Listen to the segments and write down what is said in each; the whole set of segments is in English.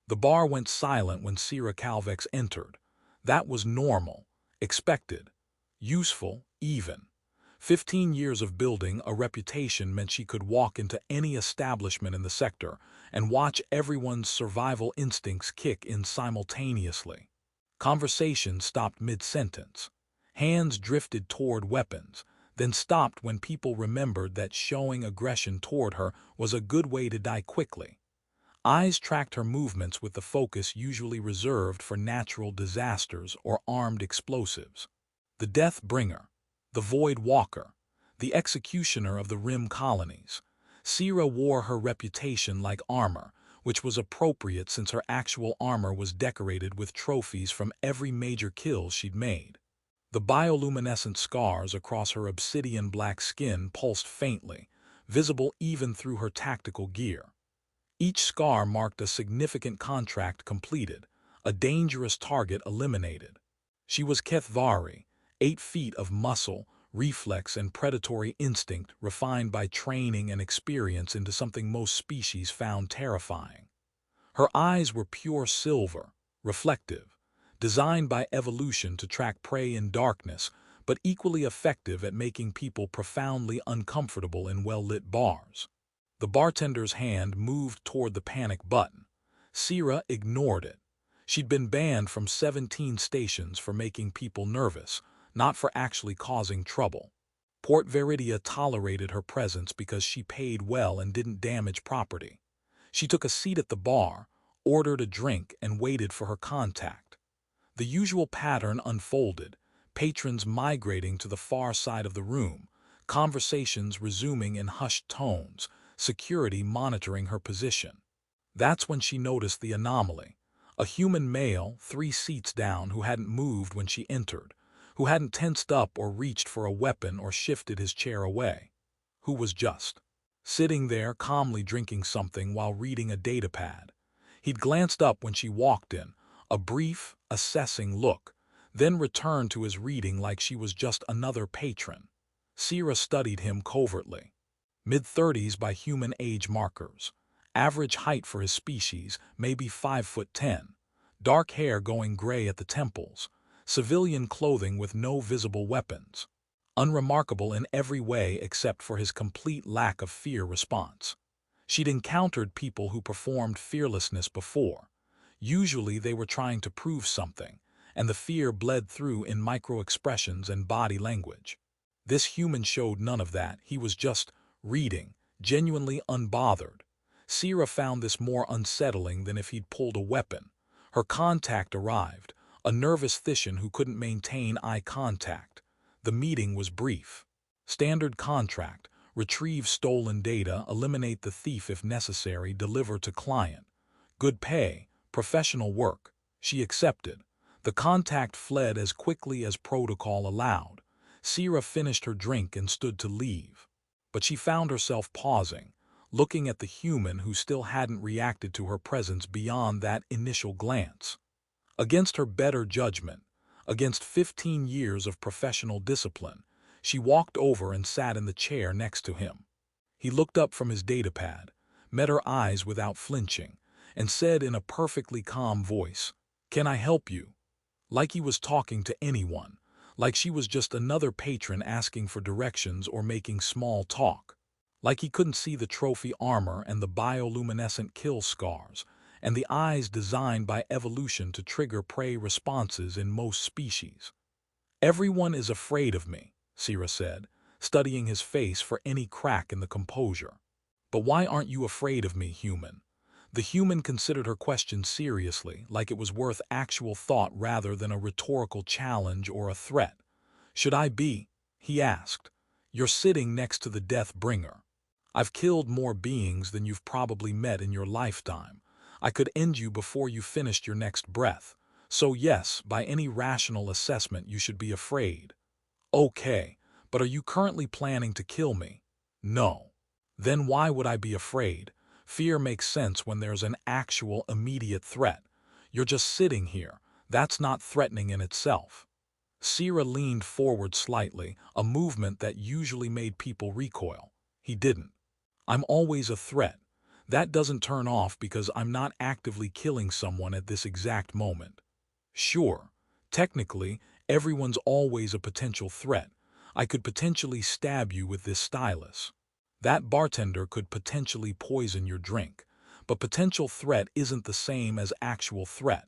The bar went silent when Sera Kal'vex entered. That was normal, expected, useful, even. 15 years of building a reputation meant she could walk into any establishment in the sector and watch everyone's survival instincts kick in simultaneously. Conversation stopped mid-sentence. Hands drifted toward weapons, then stopped when people remembered that showing aggression toward her was a good way to die quickly. Eyes tracked her movements with the focus usually reserved for natural disasters or armed explosives. The Death Bringer, the Void Walker, the executioner of the Rim colonies. Sera wore her reputation like armor, which was appropriate since her actual armor was decorated with trophies from every major kill she'd made. The bioluminescent scars across her obsidian-black skin pulsed faintly, visible even through her tactical gear. Each scar marked a significant contract completed, a dangerous target eliminated. She was Kethvari, 8 feet of muscle, reflex, and predatory instinct refined by training and experience into something most species found terrifying. Her eyes were pure silver, reflective, designed by evolution to track prey in darkness, but equally effective at making people profoundly uncomfortable in well-lit bars. The bartender's hand moved toward the panic button. Sera ignored it. She'd been banned from 17 stations for making people nervous, not for actually causing trouble. Port Veridia tolerated her presence because she paid well and didn't damage property. She took a seat at the bar, ordered a drink, and waited for her contact. The usual pattern unfolded, patrons migrating to the far side of the room, conversations resuming in hushed tones, security monitoring her position. That's when she noticed the anomaly. A human male, 3 seats down, who hadn't moved when she entered, who hadn't tensed up or reached for a weapon or shifted his chair away, who was just sitting there calmly drinking something while reading a datapad. He'd glanced up when she walked in, a brief, assessing look, then returned to his reading like she was just another patron. Sera studied him covertly. Mid-30s by human age markers. Average height for his species, maybe 5'10". Dark hair going gray at the temples. Civilian clothing with no visible weapons. Unremarkable in every way except for his complete lack of fear response. She'd encountered people who performed fearlessness before. Usually they were trying to prove something, and the fear bled through in micro-expressions and body language. This human showed none of that. He was just reading, genuinely unbothered. Sera found this more unsettling than if he'd pulled a weapon. Her contact arrived, a nervous Thishan who couldn't maintain eye contact. The meeting was brief. Standard contract: retrieve stolen data, eliminate the thief if necessary, deliver to client. Good pay, professional work. She accepted. The contact fled as quickly as protocol allowed. Sera finished her drink and stood to leave. But she found herself pausing, looking at the human who still hadn't reacted to her presence beyond that initial glance. Against her better judgment, against 15 years of professional discipline, she walked over and sat in the chair next to him. He looked up from his datapad, met her eyes without flinching, and said in a perfectly calm voice, "Can I help you?" Like he was talking to anyone, like she was just another patron asking for directions or making small talk. Like he couldn't see the trophy armor and the bioluminescent kill scars, and the eyes designed by evolution to trigger prey responses in most species. "Everyone is afraid of me," Sera said, studying his face for any crack in the composure. "But why aren't you afraid of me, human?" The human considered her question seriously, like it was worth actual thought rather than a rhetorical challenge or a threat. "Should I be?" he asked. "You're sitting next to the Death Bringer. I've killed more beings than you've probably met in your lifetime. I could end you before you finished your next breath. So yes, by any rational assessment, you should be afraid." "Okay, but are you currently planning to kill me?" "No." "Then why would I be afraid? Fear makes sense when there's an actual immediate threat. You're just sitting here. That's not threatening in itself." Sera leaned forward slightly, a movement that usually made people recoil. He didn't. "I'm always a threat. That doesn't turn off because I'm not actively killing someone at this exact moment. Sure, technically, everyone's always a potential threat. I could potentially stab you with this stylus. That bartender could potentially poison your drink. But potential threat isn't the same as actual threat.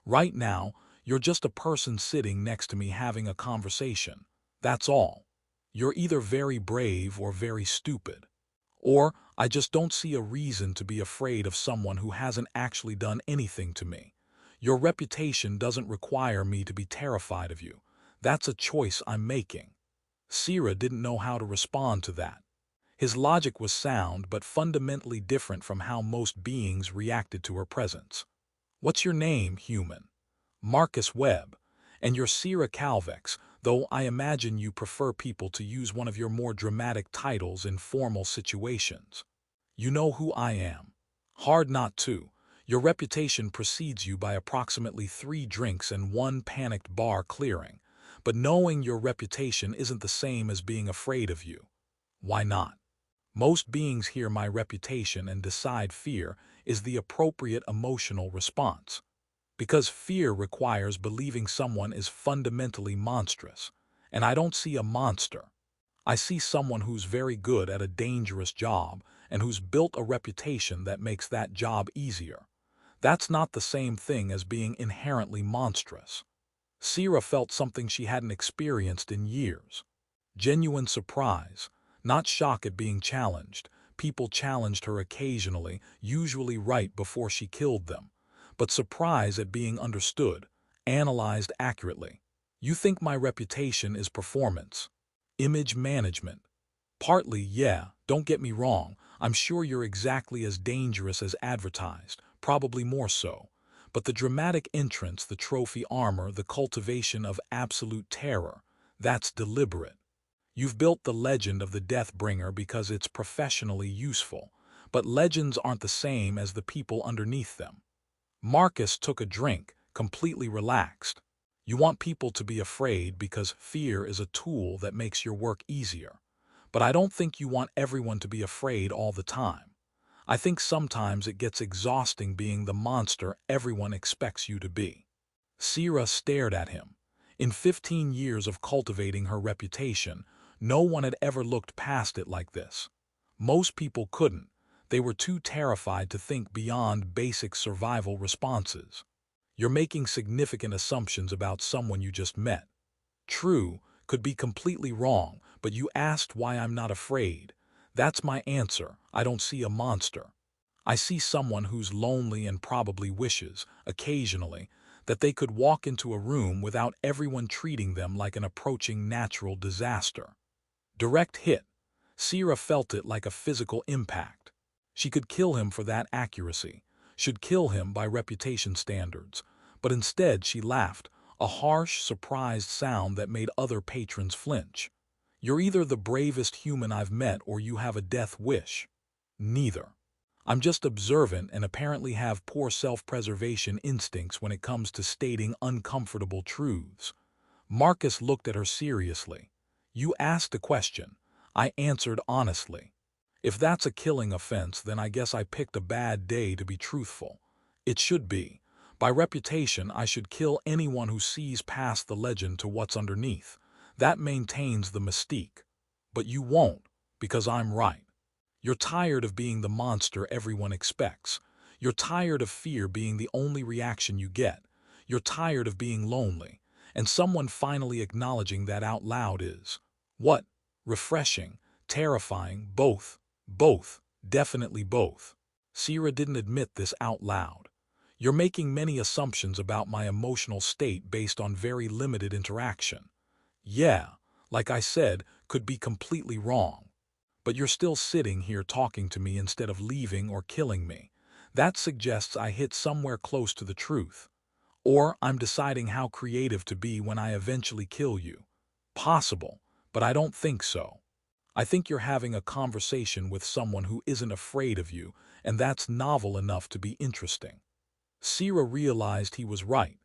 Right now, you're just a person sitting next to me having a conversation. That's all. You're either very brave or very stupid. Or I just don't see a reason to be afraid of someone who hasn't actually done anything to me. Your reputation doesn't require me to be terrified of you. That's a choice I'm making. Sera didn't know how to respond to that. His logic was sound but fundamentally different from how most beings reacted to her presence. What's your name, human? Marcus Webb. And you're Sera Kal'vex, though I imagine you prefer people to use one of your more dramatic titles in formal situations. You know who I am. Hard not to. Your reputation precedes you by approximately 3 drinks and 1 panicked bar clearing. But knowing your reputation isn't the same as being afraid of you. Why not? Most beings hear my reputation and decide fear is the appropriate emotional response. Because fear requires believing someone is fundamentally monstrous. And I don't see a monster. I see someone who's very good at a dangerous job and who's built a reputation that makes that job easier. That's not the same thing as being inherently monstrous. Sera felt something she hadn't experienced in years. Genuine surprise, not shock at being challenged. People challenged her occasionally, usually right before she killed them. But surprise at being understood, analyzed accurately. You think my reputation is performance? Image management? Partly, yeah, don't get me wrong. I'm sure you're exactly as dangerous as advertised, probably more so. But the dramatic entrance, the trophy armor, the cultivation of absolute terror, that's deliberate. You've built the legend of the Deathbringer because it's professionally useful, but legends aren't the same as the people underneath them. Marcus took a drink, completely relaxed. You want people to be afraid because fear is a tool that makes your work easier. But I don't think you want everyone to be afraid all the time. I think sometimes it gets exhausting being the monster everyone expects you to be. Sera stared at him. In 15 years of cultivating her reputation, no one had ever looked past it like this. Most people couldn't. They were too terrified to think beyond basic survival responses. You're making significant assumptions about someone you just met. True, could be completely wrong, but you asked why I'm not afraid. That's my answer. I don't see a monster. I see someone who's lonely and probably wishes, occasionally, that they could walk into a room without everyone treating them like an approaching natural disaster. Direct hit. Sera felt it like a physical impact. She could kill him for that accuracy, should kill him by reputation standards, but instead she laughed, a harsh, surprised sound that made other patrons flinch. You're either the bravest human I've met or you have a death wish. Neither. I'm just observant and apparently have poor self-preservation instincts when it comes to stating uncomfortable truths. Marcus looked at her seriously. You asked a question. I answered honestly. If that's a killing offense, then I guess I picked a bad day to be truthful. It should be. By reputation, I should kill anyone who sees past the legend to what's underneath. That maintains the mystique. But you won't, because I'm right. You're tired of being the monster everyone expects. You're tired of fear being the only reaction you get. You're tired of being lonely. And someone finally acknowledging that out loud is, what? Refreshing, terrifying, both. Both. Definitely both. Sera didn't admit this out loud. You're making many assumptions about my emotional state based on very limited interaction. Yeah, like I said, could be completely wrong. But you're still sitting here talking to me instead of leaving or killing me. That suggests I hit somewhere close to the truth. Or I'm deciding how creative to be when I eventually kill you. Possible, but I don't think so. I think you're having a conversation with someone who isn't afraid of you, and that's novel enough to be interesting. Sera realized he was right.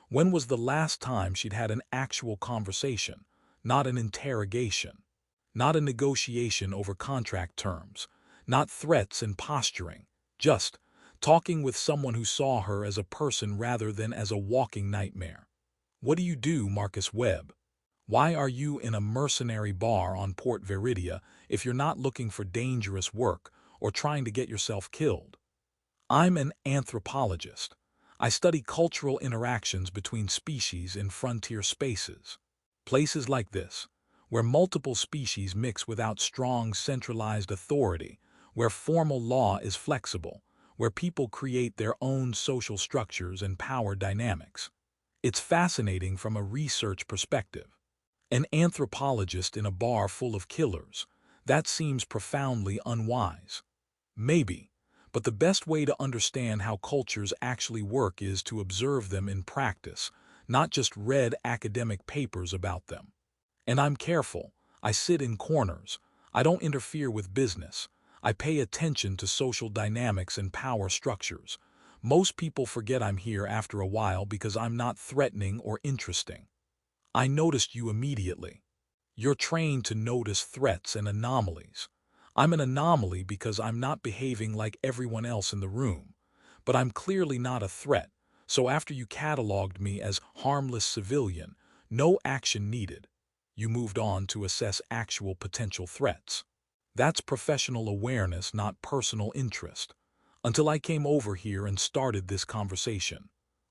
When was the last time she'd had an actual conversation, not an interrogation? Not a negotiation over contract terms, not threats and posturing, Just talking with someone who saw her as a person rather than as a walking nightmare. What do you do, Marcus Webb? Why are you in a mercenary bar on Port Veridia if you're not looking for dangerous work or trying to get yourself killed? I'm an anthropologist. I study cultural interactions between species in frontier spaces. Places like this, where multiple species mix without strong centralized authority, where formal law is flexible, where people create their own social structures and power dynamics. It's fascinating from a research perspective. An anthropologist in a bar full of killers. That seems profoundly unwise. Maybe, but the best way to understand how cultures actually work is to observe them in practice, not just read academic papers about them. And I'm careful. I sit in corners. I don't interfere with business. I pay attention to social dynamics and power structures. Most people forget I'm here after a while because I'm not threatening or interesting. I noticed you immediately. You're trained to notice threats and anomalies. I'm an anomaly because I'm not behaving like everyone else in the room. But I'm clearly not a threat, so after you cataloged me as harmless civilian, no action needed. You moved on to assess actual potential threats. That's professional awareness, not personal interest. Until I came over here and started this conversation.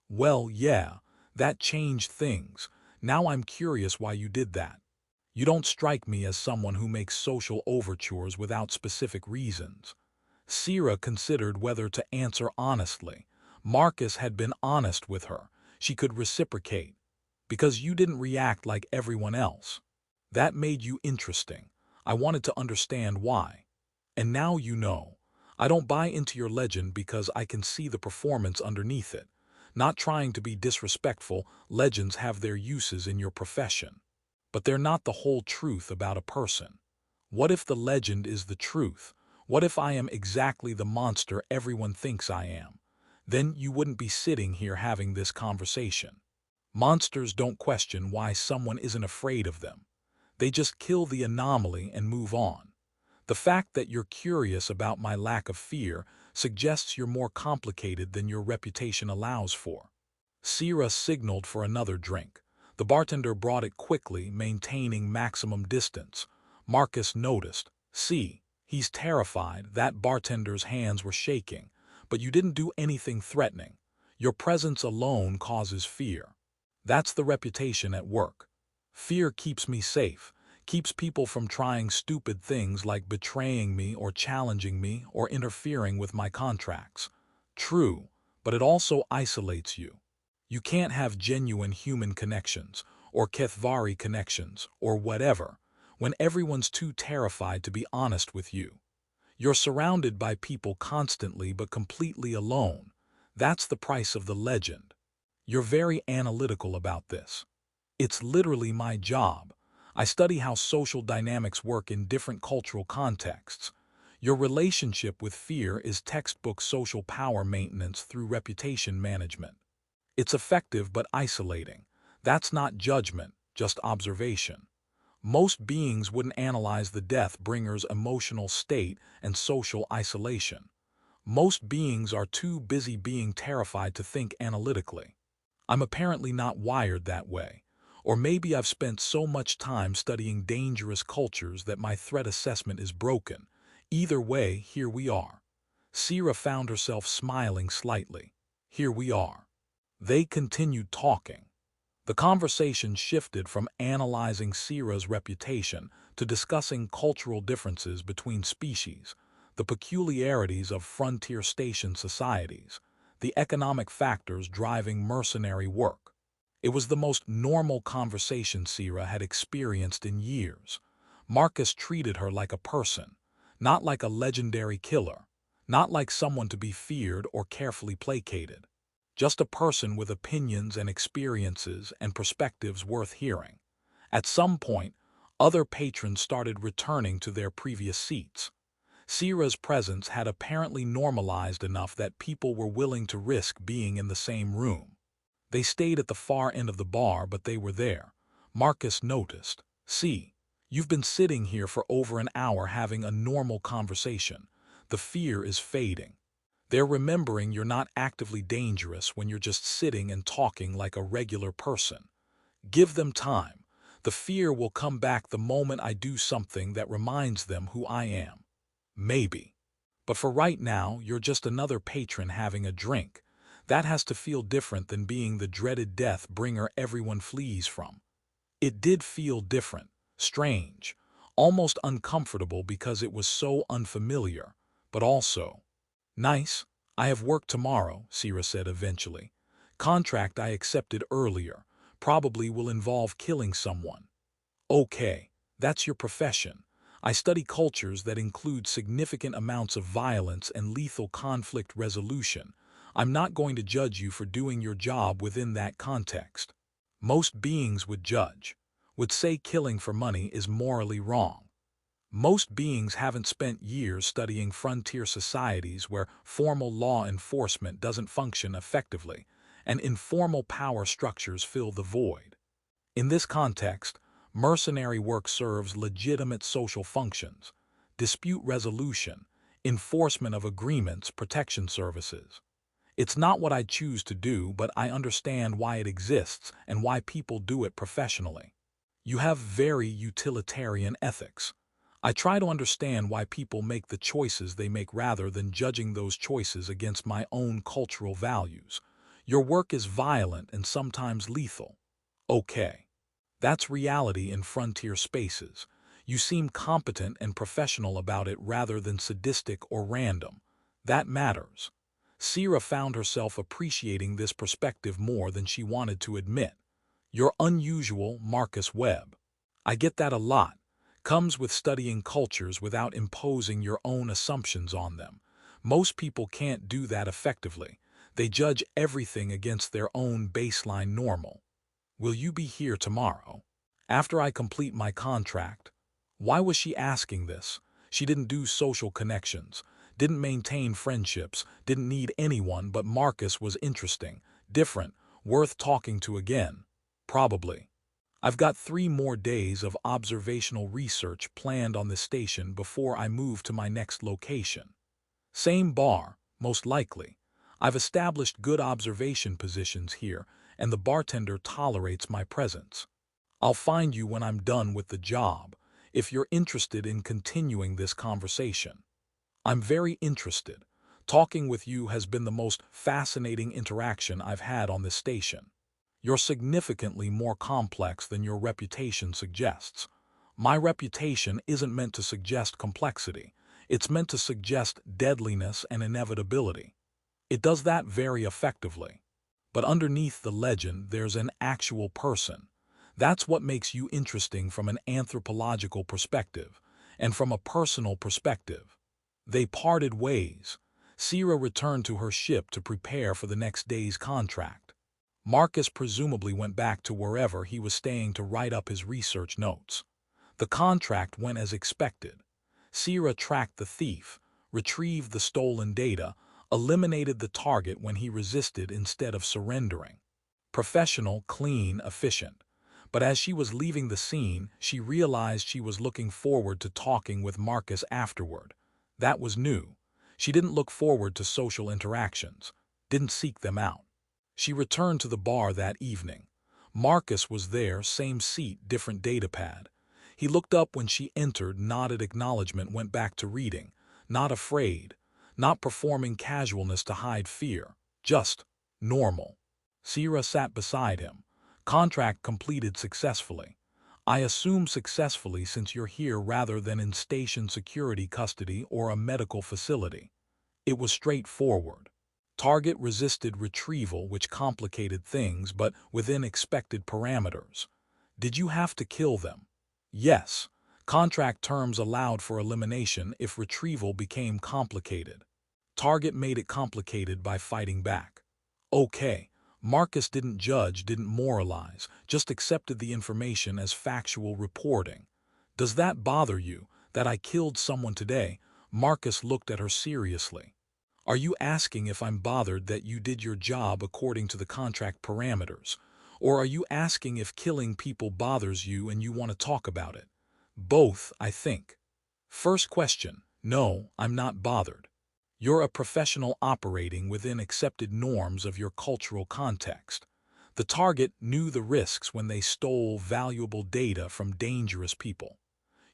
Well, yeah, that changed things. Now I'm curious why you did that. You don't strike me as someone who makes social overtures without specific reasons. Sera considered whether to answer honestly. Marcus had been honest with her. She could reciprocate. Because you didn't react like everyone else. That made you interesting. I wanted to understand why. And now you know. I don't buy into your legend because I can see the performance underneath it. Not trying to be disrespectful, legends have their uses in your profession. But they're not the whole truth about a person. What if the legend is the truth? What if I am exactly the monster everyone thinks I am? Then you wouldn't be sitting here having this conversation. Monsters don't question why someone isn't afraid of them. They just kill the anomaly and move on. The fact that you're curious about my lack of fear suggests you're more complicated than your reputation allows for. Sera signaled for another drink. The bartender brought it quickly, maintaining maximum distance. Marcus noticed. See, he's terrified. That bartender's hands were shaking. But you didn't do anything threatening. Your presence alone causes fear. That's the reputation at work. Fear keeps me safe, keeps people from trying stupid things like betraying me or challenging me or interfering with my contracts. True, but it also isolates you. You can't have genuine human connections, or Kethvari connections, or whatever, when everyone's too terrified to be honest with you. You're surrounded by people constantly but completely alone. That's the price of the legend. You're very analytical about this. It's literally my job. I study how social dynamics work in different cultural contexts. Your relationship with fear is textbook social power maintenance through reputation management. It's effective but isolating. That's not judgment, just observation. Most beings wouldn't analyze the death bringer's emotional state and social isolation. Most beings are too busy being terrified to think analytically. I'm apparently not wired that way. Or maybe I've spent so much time studying dangerous cultures that my threat assessment is broken. Either way, here we are. Sera found herself smiling slightly. Here we are. They continued talking. The conversation shifted from analyzing Sera's reputation to discussing cultural differences between species, the peculiarities of frontier station societies, the economic factors driving mercenary work. It was the most normal conversation Sera had experienced in years. Marcus treated her like a person, not like a legendary killer, not like someone to be feared or carefully placated. Just a person with opinions and experiences and perspectives worth hearing. At some point, other patrons started returning to their previous seats. Sera's presence had apparently normalized enough that people were willing to risk being in the same room. They stayed at the far end of the bar, but they were there. Marcus noticed. See, you've been sitting here for over an hour having a normal conversation. The fear is fading. They're remembering you're not actively dangerous when you're just sitting and talking like a regular person. Give them time. The fear will come back the moment I do something that reminds them who I am. Maybe. But for right now, you're just another patron having a drink. That has to feel different than being the dreaded death bringer everyone flees from. It did feel different, strange, almost uncomfortable because it was so unfamiliar, but also nice. I have work tomorrow, Sera said eventually. Contract I accepted earlier. Probably will involve killing someone. Okay, that's your profession. I study cultures that include significant amounts of violence and lethal conflict resolution. I'm not going to judge you for doing your job within that context. Most beings would say killing for money is morally wrong. Most beings haven't spent years studying frontier societies where formal law enforcement doesn't function effectively, and informal power structures fill the void. In this context, mercenary work serves legitimate social functions: dispute resolution, enforcement of agreements, protection services. It's not what I choose to do, but I understand why it exists and why people do it professionally. You have very utilitarian ethics. I try to understand why people make the choices they make rather than judging those choices against my own cultural values. Your work is violent and sometimes lethal. Okay. That's reality in frontier spaces. You seem competent and professional about it rather than sadistic or random. That matters. Sera found herself appreciating this perspective more than she wanted to admit. You're unusual, Marcus Webb. I get that a lot. Comes with studying cultures without imposing your own assumptions on them. Most people can't do that effectively. They judge everything against their own baseline normal. Will you be here tomorrow? After I complete my contract? Why was she asking this? She didn't do social connections, didn't maintain friendships, didn't need anyone, but Marcus was interesting, different, worth talking to again. Probably. I've got 3 more days of observational research planned on the station before I move to my next location. Same bar, most likely. I've established good observation positions here, and the bartender tolerates my presence. I'll find you when I'm done with the job, if you're interested in continuing this conversation. I'm very interested. Talking with you has been the most fascinating interaction I've had on this station. You're significantly more complex than your reputation suggests. My reputation isn't meant to suggest complexity. It's meant to suggest deadliness and inevitability. It does that very effectively. But underneath the legend, there's an actual person. That's what makes you interesting from an anthropological perspective, and from a personal perspective. They parted ways. Sera returned to her ship to prepare for the next day's contract. Marcus presumably went back to wherever he was staying to write up his research notes. The contract went as expected. Sera tracked the thief, retrieved the stolen data, eliminated the target when he resisted instead of surrendering. Professional, clean, efficient. But as she was leaving the scene, she realized she was looking forward to talking with Marcus afterward. That was new. She didn't look forward to social interactions, didn't seek them out. She returned to the bar that evening. Marcus was there, same seat, different datapad. He looked up when she entered, nodded acknowledgement, went back to reading. Not afraid, not performing casualness to hide fear, just normal. Sera sat beside him. Contract completed successfully. I assume successfully since you're here rather than in station security custody or a medical facility. It was straightforward. Target resisted retrieval, which complicated things, but within expected parameters. Did you have to kill them? Yes. Contract terms allowed for elimination if retrieval became complicated. Target made it complicated by fighting back. Okay. Marcus didn't judge, didn't moralize, just accepted the information as factual reporting. Does that bother you, that I killed someone today? Marcus looked at her seriously. Are you asking if I'm bothered that you did your job according to the contract parameters? Or are you asking if killing people bothers you and you want to talk about it? Both, I think. First question, no, I'm not bothered. You're a professional operating within accepted norms of your cultural context. The target knew the risks when they stole valuable data from dangerous people.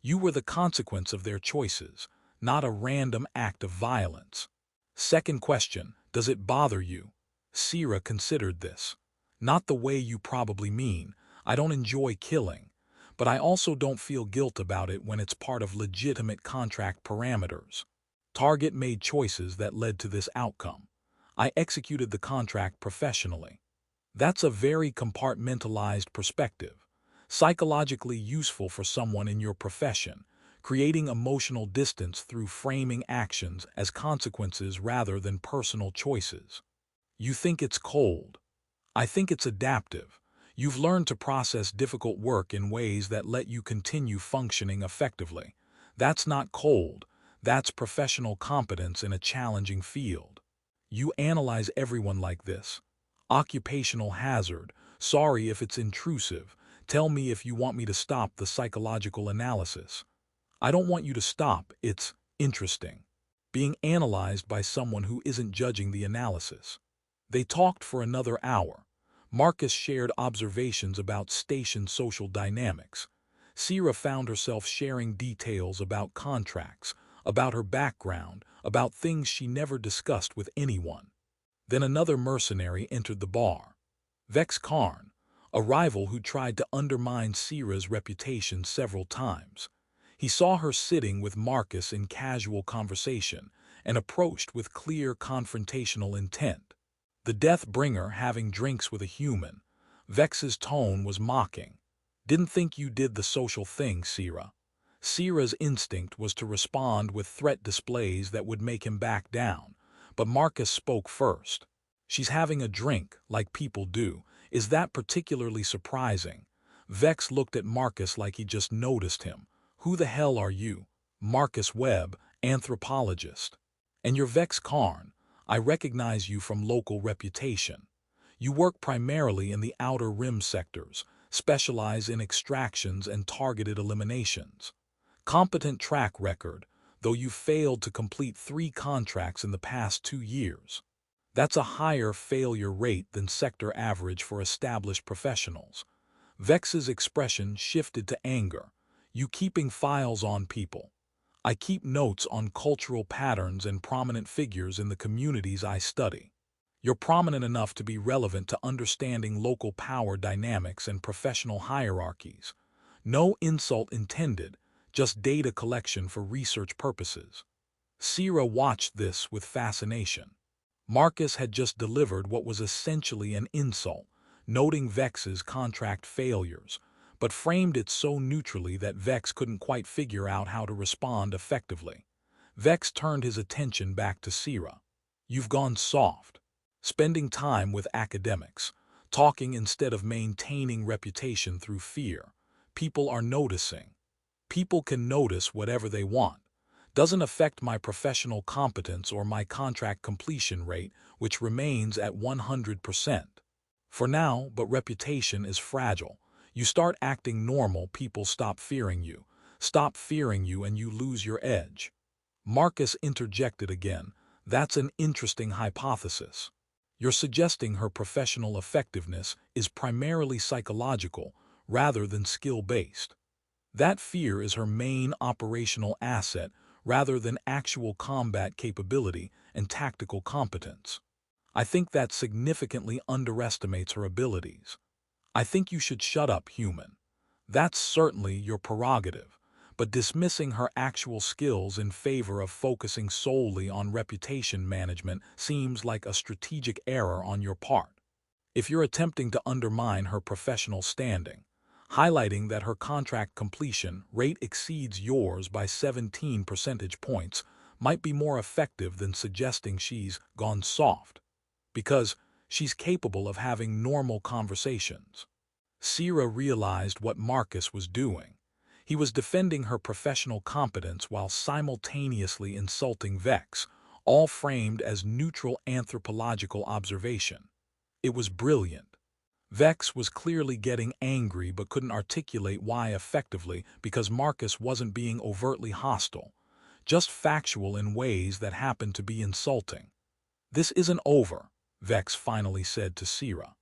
You were the consequence of their choices, not a random act of violence. Second question, does it bother you? Sera considered this. Not the way you probably mean. I don't enjoy killing, but I also don't feel guilt about it when it's part of legitimate contract parameters. Target made choices that led to this outcome. I executed the contract professionally. That's a very compartmentalized perspective, psychologically useful for someone in your profession, creating emotional distance through framing actions as consequences rather than personal choices. You think it's cold. I think it's adaptive. You've learned to process difficult work in ways that let you continue functioning effectively. That's not cold. That's professional competence in a challenging field. You analyze everyone like this. Occupational hazard. Sorry if it's intrusive. Tell me if you want me to stop the psychological analysis. I don't want you to stop. It's interesting. Being analyzed by someone who isn't judging the analysis. They talked for another hour. Marcus shared observations about station social dynamics. Sera found herself sharing details about contracts, about her background, about things she never discussed with anyone. Then another mercenary entered the bar. Vex Karn, a rival who tried to undermine Sera's reputation several times. He saw her sitting with Marcus in casual conversation and approached with clear confrontational intent. The Deathbringer having drinks with a human. Vex's tone was mocking. Didn't think you did the social thing, Sera. Sera's instinct was to respond with threat displays that would make him back down, but Marcus spoke first. She's having a drink, like people do. Is that particularly surprising? Vex looked at Marcus like he just noticed him. Who the hell are you? Marcus Webb, anthropologist. And you're Vex Karn. I recognize you from local reputation. You work primarily in the outer rim sectors, specialize in extractions and targeted eliminations. Competent track record, though you failed to complete 3 contracts in the past 2 years. That's a higher failure rate than sector average for established professionals. Vex's expression shifted to anger. You keeping files on people. I keep notes on cultural patterns and prominent figures in the communities I study. You're prominent enough to be relevant to understanding local power dynamics and professional hierarchies. No insult intended, just data collection for research purposes. Sera watched this with fascination. Marcus had just delivered what was essentially an insult, noting Vex's contract failures, but framed it so neutrally that Vex couldn't quite figure out how to respond effectively. Vex turned his attention back to Sera. You've gone soft. Spending time with academics, talking instead of maintaining reputation through fear. People are noticing. People can notice whatever they want. Doesn't affect my professional competence or my contract completion rate, which remains at 100%. For now, but reputation is fragile. You start acting normal, people stop fearing you. Stop fearing you and you lose your edge. Marcus interjected again. That's an interesting hypothesis. You're suggesting her professional effectiveness is primarily psychological rather than skill-based. That fear is her main operational asset rather than actual combat capability and tactical competence. I think that significantly underestimates her abilities. I think you should shut up, human. That's certainly your prerogative, but dismissing her actual skills in favor of focusing solely on reputation management seems like a strategic error on your part. If you're attempting to undermine her professional standing, highlighting that her contract completion rate exceeds yours by 17 percentage points might be more effective than suggesting she's gone soft, because she's capable of having normal conversations. Sera realized what Marcus was doing. He was defending her professional competence while simultaneously insulting Vex, all framed as neutral anthropological observation. It was brilliant. Vex was clearly getting angry but couldn't articulate why effectively because Marcus wasn't being overtly hostile, just factual in ways that happen to be insulting. "This isn't over," Vex finally said to Sera.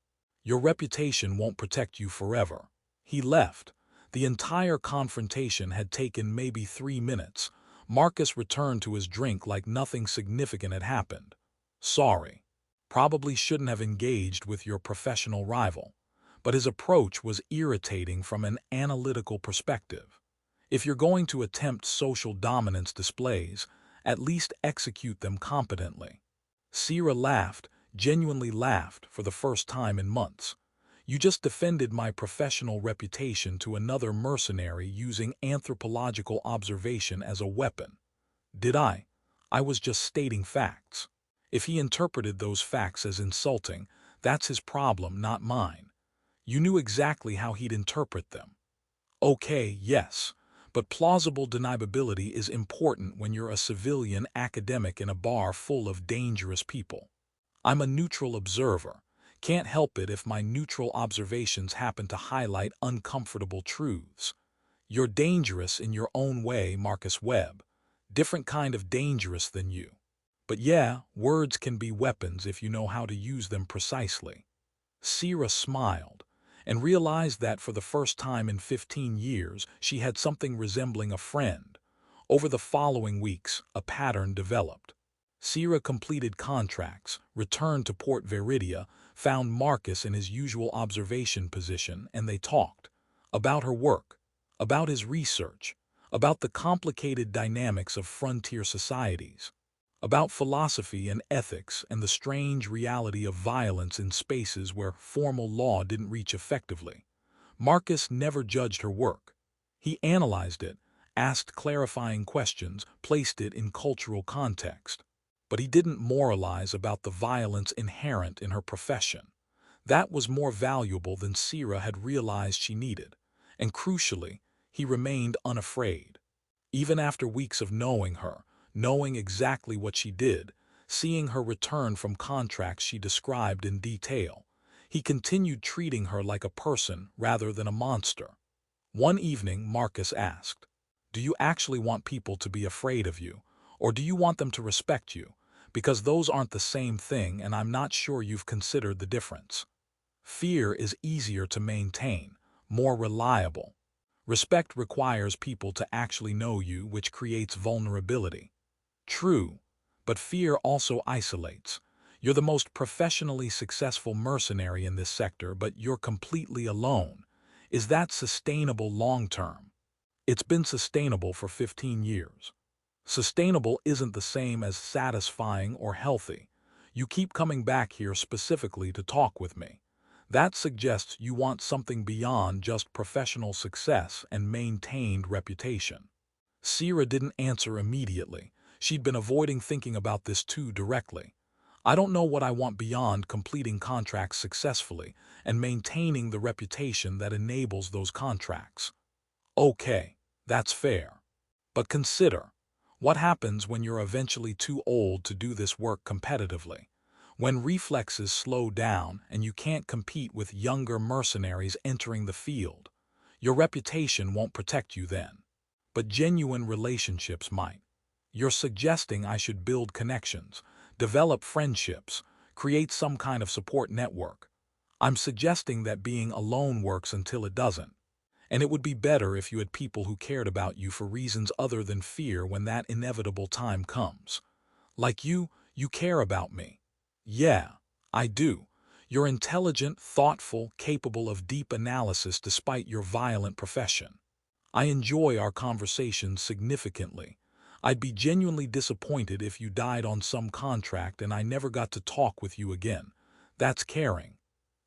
"Your reputation won't protect you forever." He left. The entire confrontation had taken maybe 3 minutes. Marcus returned to his drink like nothing significant had happened. "Sorry. Probably shouldn't have engaged with your professional rival." But his approach was irritating from an analytical perspective. If you're going to attempt social dominance displays, at least execute them competently. Sera laughed, genuinely laughed for the first time in months. "You just defended my professional reputation to another mercenary using anthropological observation as a weapon." "Did I? I was just stating facts." If he interpreted those facts as insulting, that's his problem, not mine. You knew exactly how he'd interpret them. Okay, yes, but plausible deniability is important when you're a civilian academic in a bar full of dangerous people. I'm a neutral observer. Can't help it if my neutral observations happen to highlight uncomfortable truths. You're dangerous in your own way, Marcus Webb. Different kind of dangerous than you. But yeah, words can be weapons if you know how to use them precisely. Sera smiled and realized that for the first time in 15 years, she had something resembling a friend. Over the following weeks, a pattern developed. Sera completed contracts, returned to Port Veridia, found Marcus in his usual observation position, and they talked. About her work, about his research, about the complicated dynamics of frontier societies, about philosophy and ethics and the strange reality of violence in spaces where formal law didn't reach effectively. Marcus never judged her work. He analyzed it, asked clarifying questions, placed it in cultural context. But he didn't moralize about the violence inherent in her profession. That was more valuable than Sera had realized she needed. And crucially, he remained unafraid. Even after weeks of knowing her, knowing exactly what she did, seeing her return from contracts she described in detail, he continued treating her like a person rather than a monster. One evening, Marcus asked, "Do you actually want people to be afraid of you, or do you want them to respect you? Because those aren't the same thing, and I'm not sure you've considered the difference. Fear is easier to maintain, more reliable. Respect requires people to actually know you, which creates vulnerability." "True, but fear also isolates. You're the most professionally successful mercenary in this sector, but you're completely alone. Is that sustainable long-term?" "It's been sustainable for 15 years. Sustainable isn't the same as satisfying or healthy. You keep coming back here specifically to talk with me. That suggests you want something beyond just professional success and maintained reputation." Sera didn't answer immediately. She'd been avoiding thinking about this too directly. "I don't know what I want beyond completing contracts successfully and maintaining the reputation that enables those contracts." "Okay, that's fair. But consider, what happens when you're eventually too old to do this work competitively? When reflexes slow down and you can't compete with younger mercenaries entering the field? Your reputation won't protect you then. But genuine relationships might. You're suggesting I should build connections, develop friendships, create some kind of support network. I'm suggesting that being alone works until it doesn't. And it would be better if you had people who cared about you for reasons other than fear when that inevitable time comes. Like you care about me." "Yeah, I do. You're intelligent, thoughtful, capable of deep analysis despite your violent profession. I enjoy our conversations significantly. I'd be genuinely disappointed if you died on some contract and I never got to talk with you again. That's caring."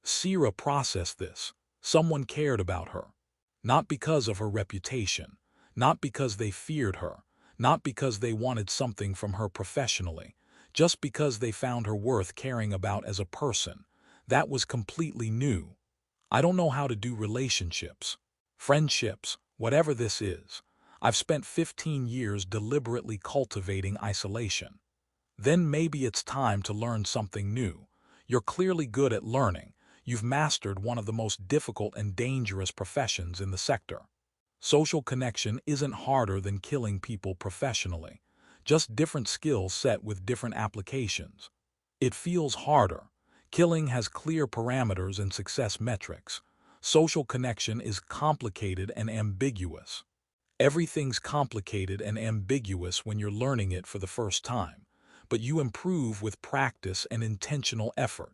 Sera processed this. Someone cared about her. Not because of her reputation, not because they feared her, not because they wanted something from her professionally, just because they found her worth caring about as a person. That was completely new. "I don't know how to do relationships, friendships, whatever this is. I've spent 15 years deliberately cultivating isolation." "Then maybe it's time to learn something new. You're clearly good at learning. You've mastered one of the most difficult and dangerous professions in the sector. Social connection isn't harder than killing people professionally. just different skills set with different applications. It feels harder. Killing has clear parameters and success metrics. Social connection is complicated and ambiguous. Everything's complicated and ambiguous when you're learning it for the first time, but you improve with practice and intentional effort.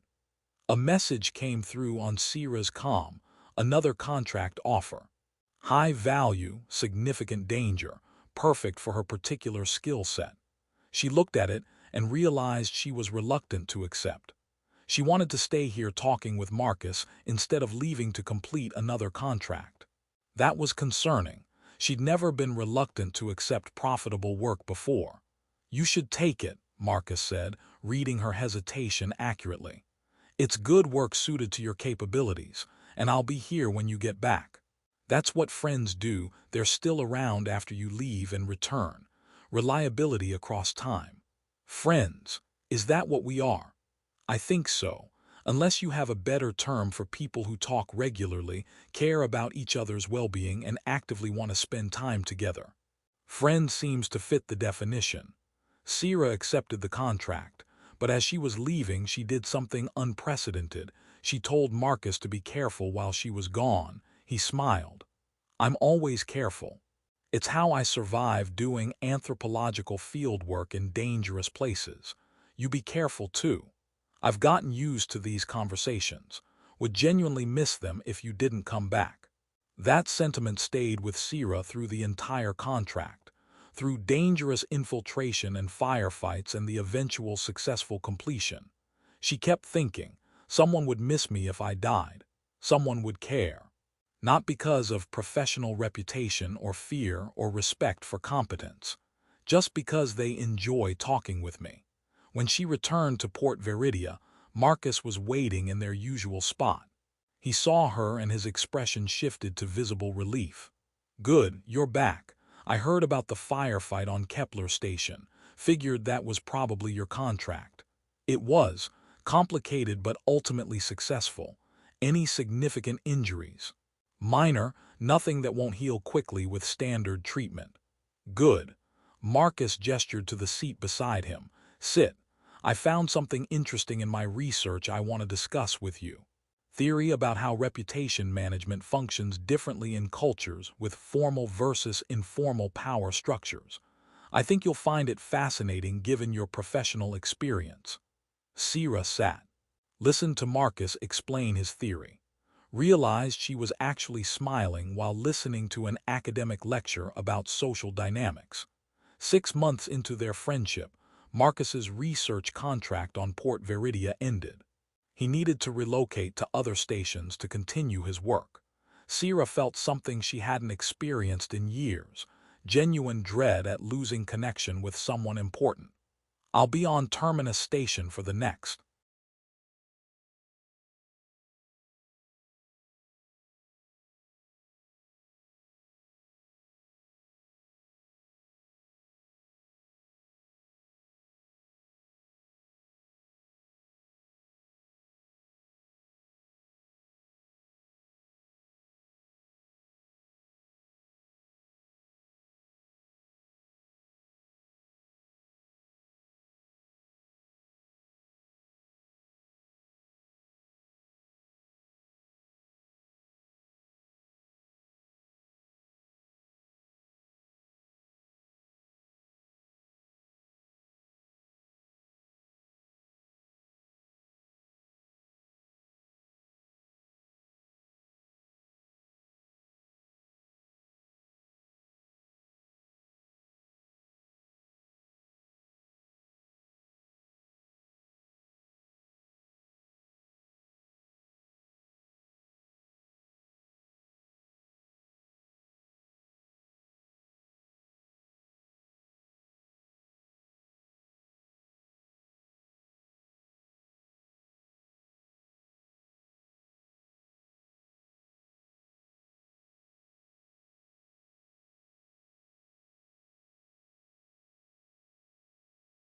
A message came through on Sera's comm, another contract offer. High value, significant danger, perfect for her particular skill set. She looked at it and realized she was reluctant to accept. She wanted to stay here talking with Marcus instead of leaving to complete another contract. That was concerning. She'd never been reluctant to accept profitable work before. "You should take it," Marcus said, reading her hesitation accurately. "It's good work suited to your capabilities, and I'll be here when you get back." That's what friends do. They're still around after you leave and return. Reliability across time. Friends, is that what we are? I think so. Unless you have a better term for people who talk regularly, care about each other's well-being, and actively want to spend time together. Friend seems to fit the definition. Sera accepted the contract, but as she was leaving, she did something unprecedented. She told Marcus to be careful while she was gone. He smiled. "I'm always careful. It's how I survive doing anthropological field work in dangerous places. You be careful too. I've gotten used to these conversations. Would genuinely miss them if you didn't come back." That sentiment stayed with Sera through the entire contract, through dangerous infiltration and firefights and the eventual successful completion. She kept thinking, someone would miss me if I died. Someone would care. Not because of professional reputation or fear or respect for competence, just because they enjoy talking with me. When she returned to Port Veridia, Marcus was waiting in their usual spot. He saw her and his expression shifted to visible relief. "Good, you're back. I heard about the firefight on Kepler Station. Figured that was probably your contract." It was. Complicated but ultimately successful. Any significant injuries? Minor, nothing that won't heal quickly with standard treatment. "Good." Marcus gestured to the seat beside him. "Sit. I found something interesting in my research I want to discuss with you. Theory about how reputation management functions differently in cultures with formal versus informal power structures. I think you'll find it fascinating given your professional experience." Sera sat. Listened to Marcus explain his theory. Realized she was actually smiling while listening to an academic lecture about social dynamics. 6 months into their friendship, Marcus's research contract on Port Veridia ended. He needed to relocate to other stations to continue his work. Sera felt something she hadn't experienced in years, genuine dread at losing connection with someone important. "I'll be on Terminus Station for the next."